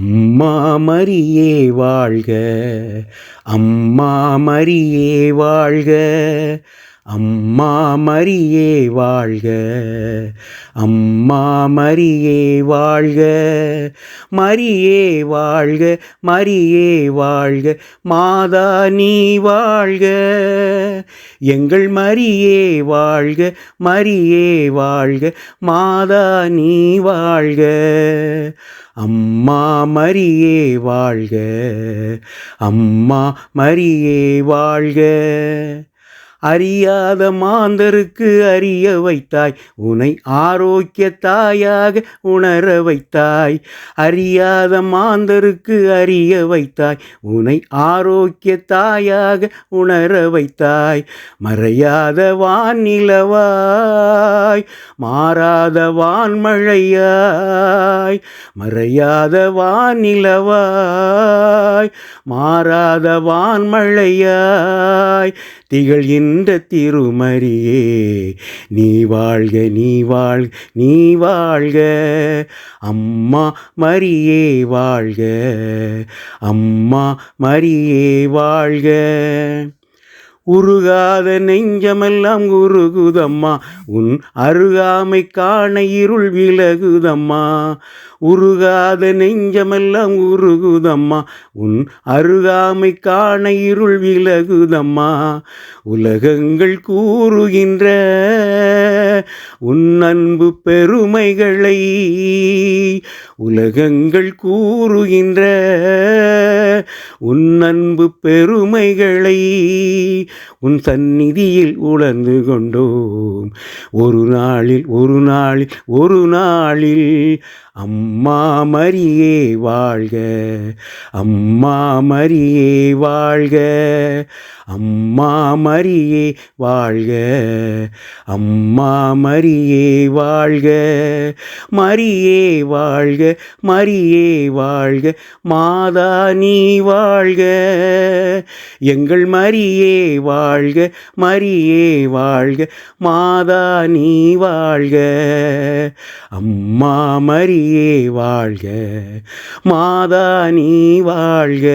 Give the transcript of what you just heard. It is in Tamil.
அம்மா மரியே வாழ்க, அம்மா மரியே வாழ்க, அம்மா மரியே வாழ்க, அம்மா மரியே வாழ்க, மரியே வாழ்க, மரியே வாழ்க, மாதா நீ வாழ்க, எங்கள் மரியே வாழ்க, மரியே வாழ்க, மாதா நீ வாழ்க, அம்மா மரியே வாழ்க, அம்மா மரியே வாழ்க. அறியாத மாந்தருக்கு அறிய வைத்தாய், உனை ஆரோக்கிய தாயாக உணர வைத்தாய். அறியாத மாந்தருக்கு அறிய வைத்தாய், உனை ஆரோக்கிய தாயாக உணர வைத்தாய். மறையாத வானிலவாய், மாறாத வான்மழையாய். மறையாத வானிலவாய், மாறாத வான்மழையாய். திகழ்கின்ற திருமரியே நீ வாழ்க, நீ வாழ்க, நீ வாழ்க. அம்மா மரியே வாழ்க, அம்மா மரியே வாழ்க. உருகாத நெஞ்சமெல்லாம் உருகுதம்மா, உன் அருகாமை காண இருள் விலகுதம்மா. உருகாத நெஞ்சமெல்லாம் உருகுதம்மா, உன் அருகாமை காண இருள் விலகுதம்மா. உலகங்கள் கூறுகின்ற உன் அன்பு பெருமைகளை, உலகங்கள் கூறுகின்ற உன் அன்பு பெருமைகளை உன் சந்நிதியில் உணர்ந்து கொண்டோம். ஒரு நாளில் ஒரு நாளில் ஒரு நாளில் அம்மா மரியே வாழ்க, அம்மா மரியே வாழ்க, அம்மா மரியே வாழ்க, அம்மா மரியே வாழ்க, மரியே வாழ்க, மரியே வாழ்க, மாதா நீ வாழ்க, எங்கள் மரியே வாழ்க, மரியே வாழ்க, மாதா நீ வாழ்க, அம்மா மரியே வாழ்க, மாதா நீ வாழ்க.